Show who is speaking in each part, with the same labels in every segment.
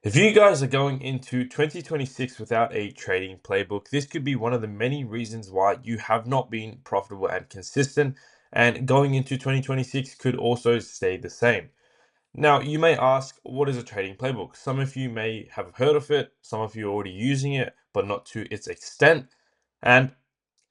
Speaker 1: If you guys are going into 2026 without a trading playbook, this could be one of the many reasons why you have not been profitable and consistent, and going into 2026 could also stay the same. Now, you may ask, what is a trading playbook? Some of you may have heard of it, some of you are already using it, but not to its extent. And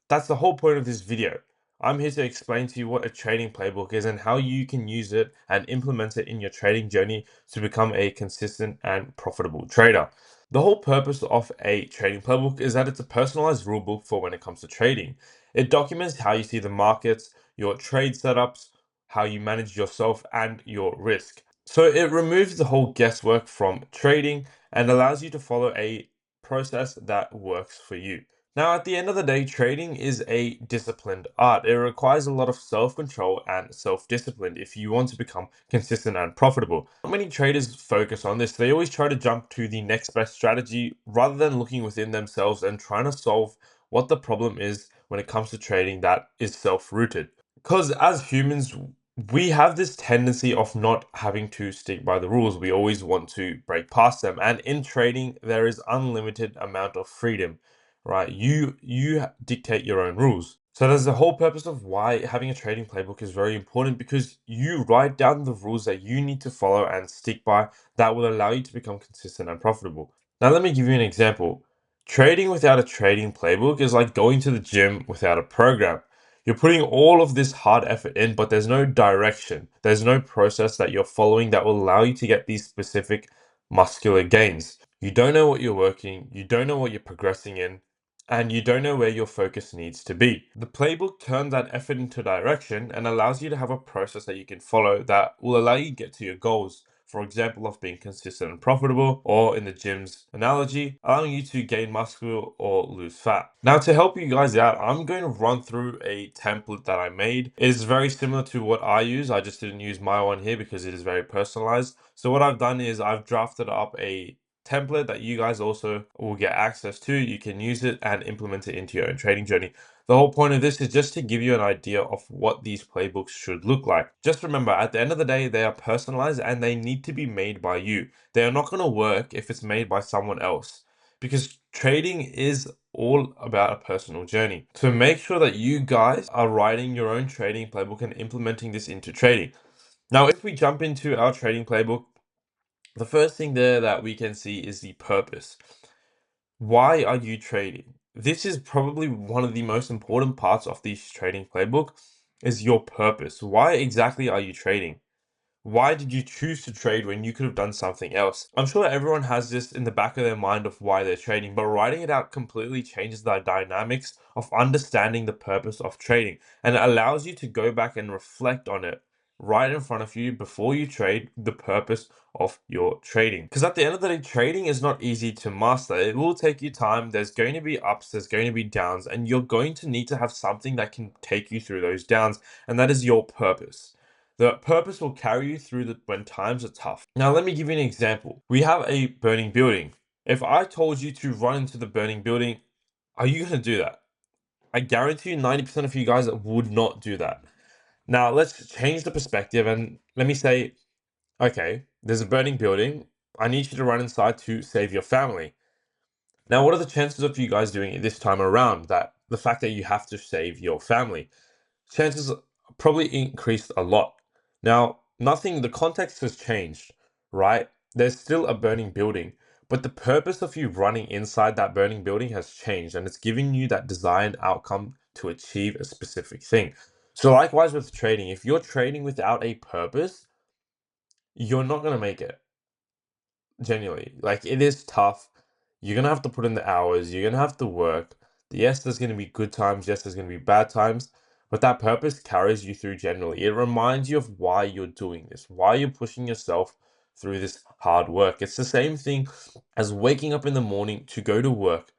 Speaker 1: that's the whole point of this video. I'm here to explain to you what a trading playbook is and how you can use it and implement it in your trading journey to become a consistent and profitable trader. The whole purpose of a trading playbook is that it's a personalized rulebook for when it comes to trading. It documents how you see the markets, your trade setups, how you manage yourself, and your risk. So it removes the whole guesswork from trading and allows you to follow a process that works for you. Now, at the end of the day, trading is a disciplined art. It requires a lot of self-control and self-discipline if you want to become consistent and profitable. Not many traders focus on this. They always try to jump to the next best strategy rather than looking within themselves and trying to solve what the problem is when it comes to trading that is self-rooted. Because as humans, we have this tendency of not having to stick by the rules. We always want to break past them. And in trading, there is unlimited amount of freedom, right? You dictate your own rules. So that's the whole purpose of why having a trading playbook is very important, because you write down the rules that you need to follow and stick by that will allow you to become consistent and profitable. Now, let me give you an example. Trading without a trading playbook is like going to the gym without a program. You're putting all of this hard effort in, but there's no direction. There's no process that you're following that will allow you to get these specific muscular gains. You don't know what you're working, you don't know what you're progressing in, and you don't know where your focus needs to be. The playbook turns that effort into direction and allows you to have a process that you can follow that will allow you to get to your goals. For example, of being consistent and profitable, or in the gym's analogy, allowing you to gain muscle or lose fat. Now, to help you guys out, I'm going to run through a template that I made. It is very similar to what I use. I just didn't use my one here because it is very personalized. So what I've done is I've drafted up a template that you guys also will get access to. You can use it and implement it into your own trading journey. The whole point of this is just to give you an idea of what these playbooks should look like. Just remember, at the end of the day, they are personalized and they need to be made by you. They are not going to work if it's made by someone else, because trading is all about a personal journey. So make sure that you guys are writing your own trading playbook and implementing this into trading. Now, if we jump into our trading playbook, the first thing there that we can see is the purpose. Why are you trading? This is probably one of the most important parts of this trading playbook, is your purpose. Why exactly are you trading? Why did you choose to trade when you could have done something else? I'm sure everyone has this in the back of their mind of why they're trading, but writing it out completely changes the dynamics of understanding the purpose of trading, and it allows you to go back and reflect on it right in front of you before you trade the purpose of your trading. Because at the end of the day, trading is not easy to master. It will take you time. There's going to be ups, there's going to be downs, and you're going to need to have something that can take you through those downs, and that is your purpose. The purpose will carry you through when times are tough. Now, let me give you an example. We have a burning building. If I told you to run into the burning building, are you going to do that? I guarantee you 90% of you guys would not do that. Now, let's change the perspective and let me say, okay, there's a burning building. I need you to run inside to save your family. Now, what are the chances of you guys doing it this time around? That the fact that you have to save your family, chances probably increased a lot. Now, the context has changed, right? There's still a burning building, but the purpose of you running inside that burning building has changed, and it's giving you that desired outcome to achieve a specific thing. So, likewise with trading, if you're trading without a purpose, you're not going to make it. Genuinely, like, it is tough. You're gonna have to put in the hours, you're gonna have to work. Yes, there's gonna be good times, yes, there's gonna be bad times, but that purpose carries you through generally. It reminds you of why you're doing this, why you're pushing yourself through this hard work. It's the same thing as waking up in the morning to go to work.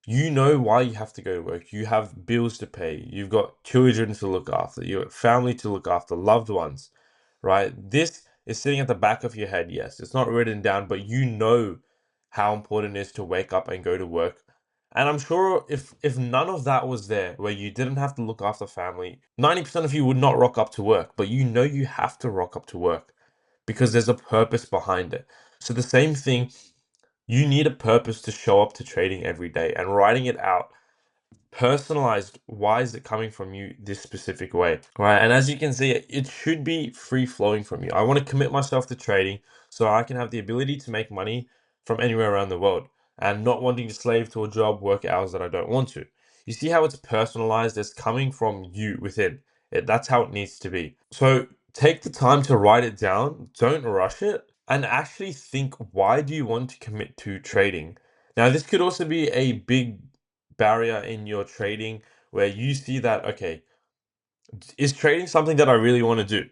Speaker 1: You know why you have to go to work. You have bills to pay, you've got children to look after, you have family to look after, loved ones, right? This is sitting at the back of your head. Yes, it's not written down, but you know how important it is to wake up and go to work. And I'm sure if none of that was there, where you didn't have to look after family, 90% of you would not rock up to work, but you know you have to rock up to work because there's a purpose behind it. So the same thing, you need a purpose to show up to trading every day, and writing it out personalized. Why is it coming from you this specific way, right? And as you can see, it should be free flowing from you. I want to commit myself to trading so I can have the ability to make money from anywhere around the world, and not wanting to slave to a job, work hours that I don't want to. You see how it's personalized? It's coming from you within it. That's how it needs to be. So take the time to write it down, don't rush it, and actually think, why do you want to commit to trading? Now, this could also be a big barrier in your trading, where you see that, okay, is trading something that I really want to do?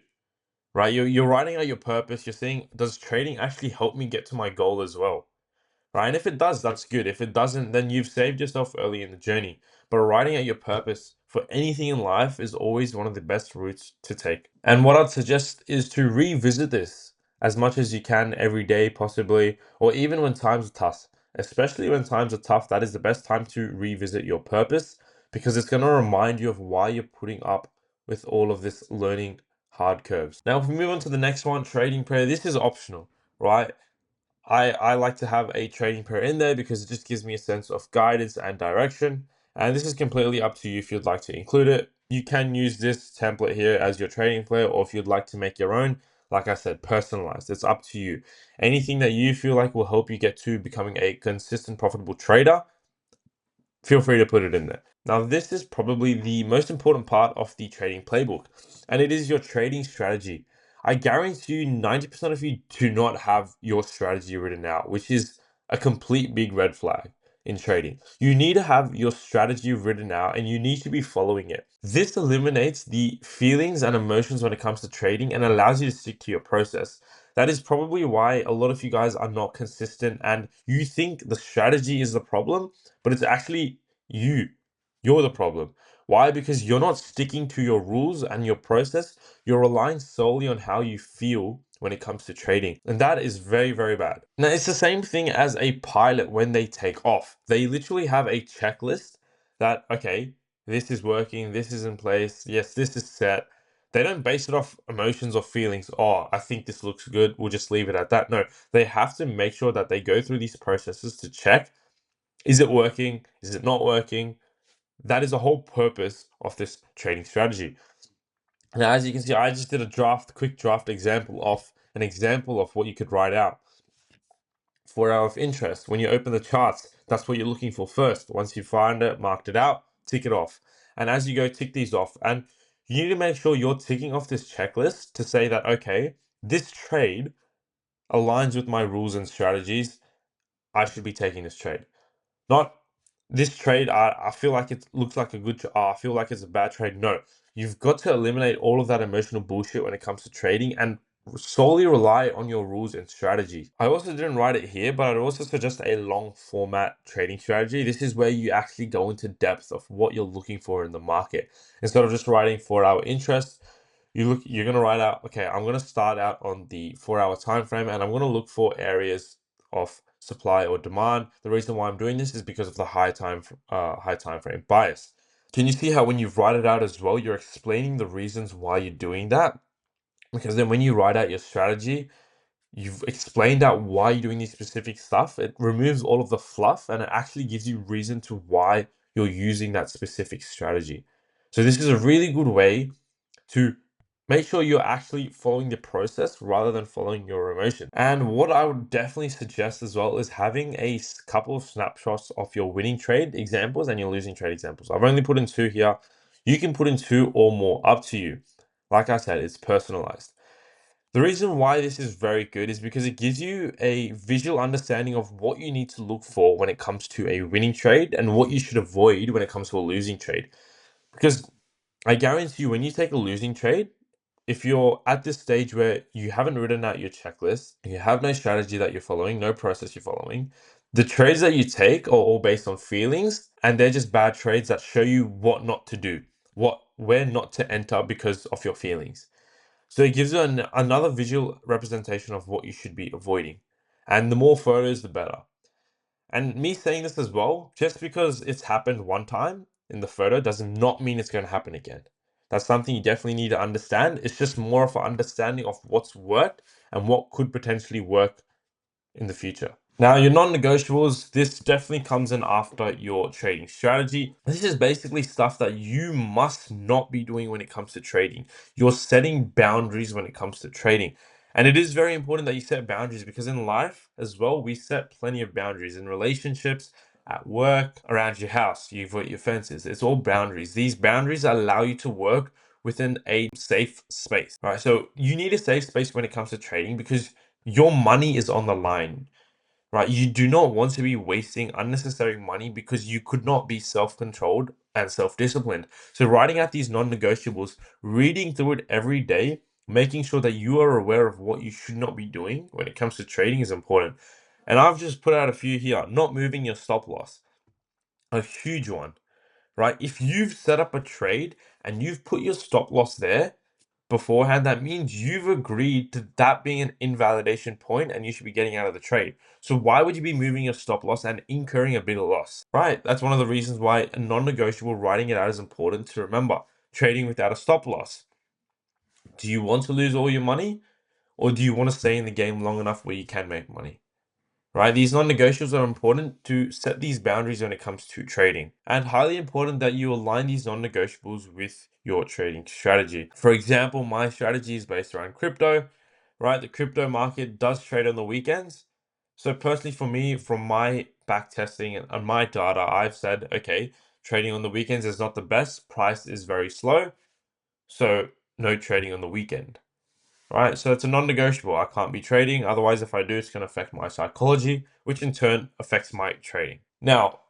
Speaker 1: Right? You're writing out your purpose. You're saying, does trading actually help me get to my goal as well? Right? And if it does, that's good. If it doesn't, then you've saved yourself early in the journey. But writing out your purpose for anything in life is always one of the best routes to take. And what I'd suggest is to revisit this as much as you can every day, possibly, or even when times are tough. Especially when times are tough, that is the best time to revisit your purpose, because it's going to remind you of why you're putting up with all of this learning hard curves. Now, if we move on to the next one, trading prayer, this is optional, right? I like to have a trading pair in there because it just gives me a sense of guidance and direction. And this is completely up to you if you'd like to include it. You can use this template here as your trading player, or if you'd like to make your own, like I said, personalized. It's up to you. Anything that you feel like will help you get to becoming a consistent, profitable trader, feel free to put it in there. Now, this is probably the most important part of the trading playbook, and it is your trading strategy. I guarantee you 90% of you do not have your strategy written out, which is a complete big red flag in trading. You need to have your strategy written out, and you need to be following it. This eliminates the feelings and emotions when it comes to trading and allows you to stick to your process. That is probably why a lot of you guys are not consistent, and you think the strategy is the problem, but it's actually you. You're the problem. Why? Because you're not sticking to your rules and your process. You're relying solely on how you feel when it comes to trading. And that is very, very bad. Now, it's the same thing as a pilot when they take off. They literally have a checklist that, okay, this is working, this is in place, yes, this is set. They don't base it off emotions or feelings. Oh, I think this looks good, we'll just leave it at that. No, they have to make sure that they go through these processes to check, is it working? Is it not working? That is the whole purpose of this trading strategy. Now, as you can see, I just did a quick draft example of what you could write out. 4 hour of interest. When you open the charts, that's what you're looking for first. Once you find it, marked it out, tick it off. And as you go, tick these off. And you need to make sure you're ticking off this checklist to say that, okay, this trade aligns with my rules and strategies. I should be taking this trade. Not this trade, I feel like it looks like a good, I feel like it's a bad trade. No, you've got to eliminate all of that emotional bullshit when it comes to trading and solely rely on your rules and strategy. I also didn't write it here, but I'd also suggest a long format trading strategy. This is where you actually go into depth of what you're looking for in the market. Instead of just writing 4 hour interest, you're gonna write out, okay, I'm gonna start out on the 4 hour time frame, and I'm gonna look for areas of supply or demand. The reason why I'm doing this is because of the high time frame bias. Can you see how when you write it out as well, you're explaining the reasons why you're doing that? Because then when you write out your strategy, you've explained out why you're doing this specific stuff. It removes all of the fluff, and it actually gives you reason to why you're using that specific strategy. So this is a really good way to make sure you're actually following the process rather than following your emotion. And what I would definitely suggest as well is having a couple of snapshots of your winning trade examples and your losing trade examples. I've only put in two here. You can put in two or more, up to you. Like I said, it's personalized. The reason why this is very good is because it gives you a visual understanding of what you need to look for when it comes to a winning trade and what you should avoid when it comes to a losing trade. Because I guarantee you, when you take a losing trade, if you're at this stage where you haven't written out your checklist, you have no strategy that you're following, no process you're following, the trades that you take are all based on feelings, and they're just bad trades that show you what not to do, where not to enter because of your feelings. So it gives you another visual representation of what you should be avoiding. And the more photos, the better. And me saying this as well, just because it's happened one time in the photo does not mean it's going to happen again. That's something you definitely need to understand. It's just more of an understanding of what's worked and what could potentially work in the future. Now, your non-negotiables, this definitely comes in after your trading strategy. This is basically stuff that you must not be doing when it comes to trading. You're setting boundaries when it comes to trading. And it is very important that you set boundaries because in life as well, we set plenty of boundaries in relationships, at work, around your house. You've got your fences. It's all boundaries. These boundaries allow you to work within a safe space, right? So you need a safe space when it comes to trading because your money is on the line, right? You do not want to be wasting unnecessary money because you could not be self-controlled and self-disciplined. So writing out these non-negotiables, reading through it every day, making sure that you are aware of what you should not be doing when it comes to trading is important. And I've just put out a few here. Not moving your stop loss, a huge one, right? If you've set up a trade and you've put your stop loss there beforehand, that means you've agreed to that being an invalidation point and you should be getting out of the trade. So why would you be moving your stop loss and incurring a bigger loss? Right. That's one of the reasons why a non-negotiable writing it out is important to remember. Trading without a stop loss. Do you want to lose all your money or do you want to stay in the game long enough where you can make money? Right? These non-negotiables are important to set these boundaries when it comes to trading, and highly important that you align these non-negotiables with your trading strategy. For example, my strategy is based around crypto, right? The crypto market does trade on the weekends. So personally for me, from my back testing and my data, I've said, okay, trading on the weekends is not the best. Price is very slow. So no trading on the weekend. Right, so it's a non-negotiable. I can't be trading. Otherwise, if I do, it's going to affect my psychology, which in turn affects my trading. Now,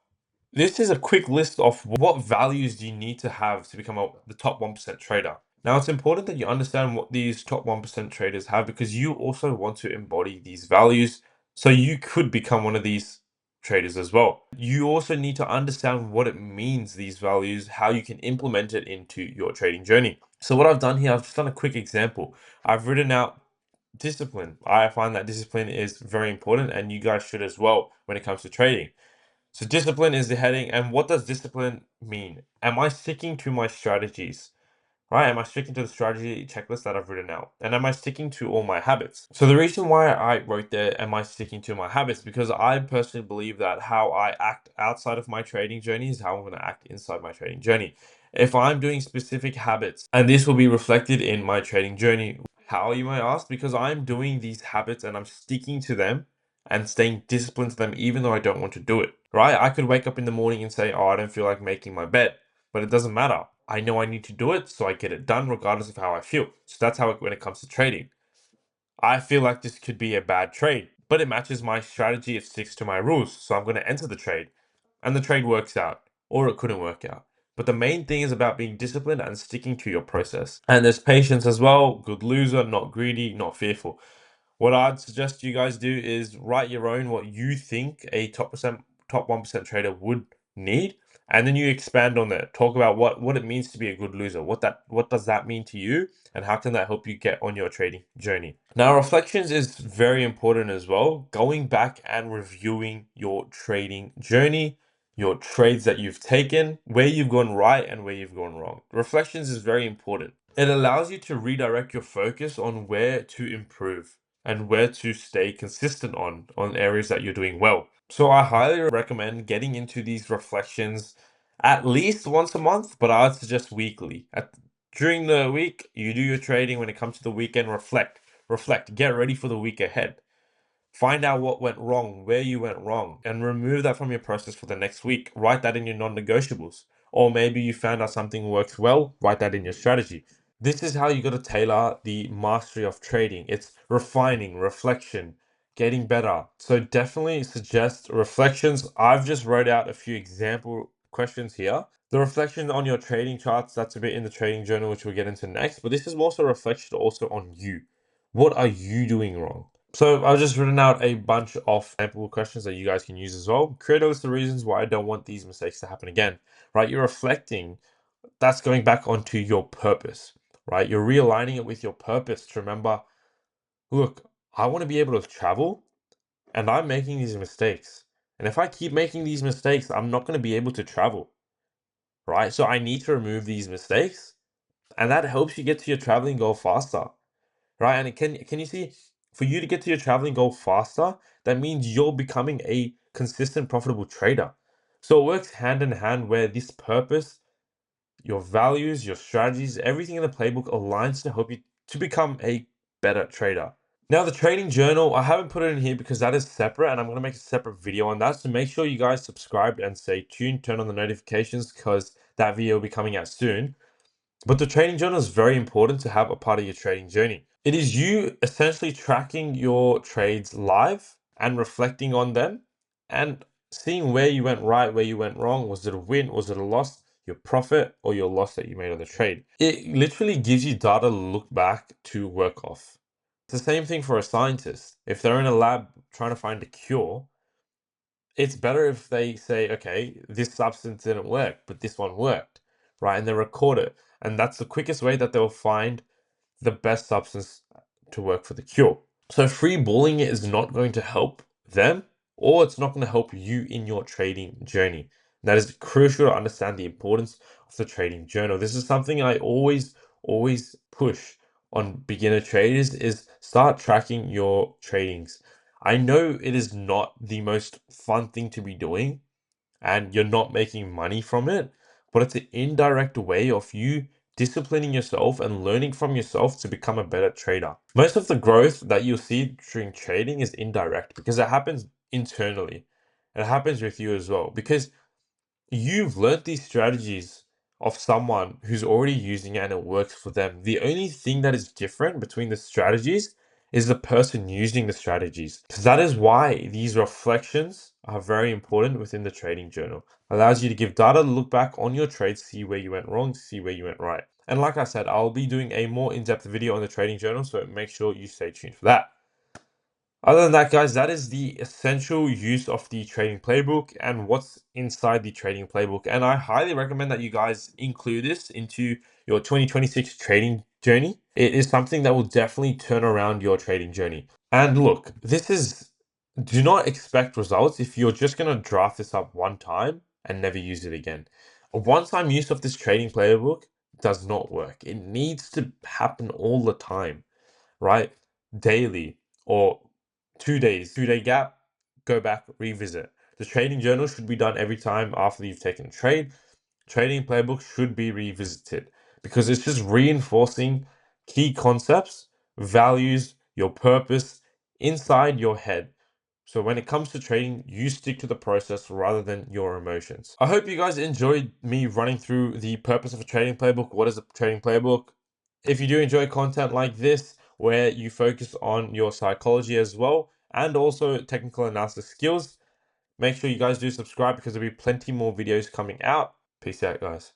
Speaker 1: this is a quick list of what values do you need to have to become the top 1% trader. Now, it's important that you understand what these top 1% traders have because you also want to embody these values so you could become one of these traders as well. You also need to understand what it means, these values, how you can implement it into your trading journey. So what I've done here, I've just done a quick example. I've written out discipline. I find that discipline is very important and you guys should as well when it comes to trading. So discipline is the heading. And what does discipline mean? Am I sticking to my strategies? Right? Am I sticking to the strategy checklist that I've written out? And am I sticking to all my habits? So the reason why I wrote there, am I sticking to my habits? Because I personally believe that how I act outside of my trading journey is how I'm going to act inside my trading journey. If I'm doing specific habits, and this will be reflected in my trading journey, how you might ask? Because I'm doing these habits and I'm sticking to them and staying disciplined to them, even though I don't want to do it, right? I could wake up in the morning and say, oh, I don't feel like making my bed, but it doesn't matter. I know I need to do it, so I get it done regardless of how I feel. So that's how when it comes to trading. I feel like this could be a bad trade, but it matches my strategy. It sticks to my rules. So I'm going to enter the trade and the trade works out or it couldn't work out. But the main thing is about being disciplined and sticking to your process. And there's patience as well. Good loser, not greedy, not fearful. What I'd suggest you guys do is write your own what you think a top 1% trader would need, and then you expand on that. Talk about what it means to be a good loser. What does that mean to you, and how can that help you get on your trading journey? Now, reflections is very important as well. Going back and reviewing your trading journey, your trades that you've taken, where you've gone right and where you've gone wrong. Reflections is very important. It allows you to redirect your focus on where to improve and where to stay consistent on areas that you're doing well. So I highly recommend getting into these reflections at least once a month, but I'd suggest weekly. During the week, you do your trading. When it comes to the weekend, reflect, get ready for the week ahead. Find out what went wrong, where you went wrong, and remove that from your process for the next week. Write that in your non-negotiables. Or maybe you found out something works well, write that in your strategy. This is how you got to tailor the mastery of trading. It's refining, reflection, getting better. So definitely suggest reflections. I've just wrote out a few example questions here. The reflection on your trading charts, that's a bit in the trading journal, which we'll get into next. But this is also a reflection also on you. What are you doing wrong? So I've just written out a bunch of sample questions that you guys can use as well. Create a list of reasons why I don't want these mistakes to happen again, right? You're reflecting, that's going back onto your purpose, right? You're realigning it with your purpose to remember, look, I want to be able to travel and I'm making these mistakes. And if I keep making these mistakes, I'm not going to be able to travel, right? So I need to remove these mistakes and that helps you get to your traveling goal faster, right? And can you see For you to get to your traveling goal faster, that means you're becoming a consistent, profitable trader. So it works hand in hand where this purpose, your values, your strategies, everything in the playbook aligns to help you to become a better trader. Now, the trading journal, I haven't put it in here because that is separate and I'm going to make a separate video on that. So make sure you guys subscribe and stay tuned, turn on the notifications because that video will be coming out soon. But the trading journal is very important to have a part of your trading journey. It is you essentially tracking your trades live and reflecting on them and seeing where you went right, where you went wrong. Was it a win? Was it a loss? Your profit or your loss that you made on the trade. It literally gives you data to look back to work off. It's the same thing for a scientist. If they're in a lab trying to find a cure, it's better if they say, okay, this substance didn't work, but this one worked, right? And they record it. And that's the quickest way that they'll find the best substance to work for the cure. So free balling it is not going to help them, or it's not going to help you in your trading journey. That is crucial to understand the importance of the trading journal. This is something I always push on beginner traders is start tracking your tradings. I know it is not the most fun thing to be doing and you're not making money from it, but it's an indirect way of you disciplining yourself and learning from yourself to become a better trader. Most of the growth that you'll see during trading is indirect because it happens internally. It happens with you as well because you've learned these strategies of someone who's already using it and it works for them. The only thing that is different between the strategies is the person using the strategies. So that is why these reflections are very important within the trading journal. Allows you to give data to look back on your trades, see where you went wrong, see where you went right. And like I said, I'll be doing a more in-depth video on the trading journal, so make sure you stay tuned for that. Other than that, guys, that is the essential use of the trading playbook and what's inside the trading playbook. And I highly recommend that you guys include this into your 2026 trading journey. It is something that will definitely turn around your trading journey. And look, do not expect results if you're just going to draft this up one time and never use it again. A one-time use of this trading playbook does not work. It needs to happen all the time, right? Daily or 2 days, 2 day gap, go back, revisit. The trading journal should be done every time after you've taken a trade. Trading playbook should be revisited because it's just reinforcing key concepts, values, your purpose inside your head. So when it comes to trading, you stick to the process rather than your emotions. I hope you guys enjoyed me running through the purpose of a trading playbook. What is a trading playbook? If you do enjoy content like this, where you focus on your psychology as well, and also technical analysis skills, make sure you guys do subscribe because there'll be plenty more videos coming out. Peace out, guys.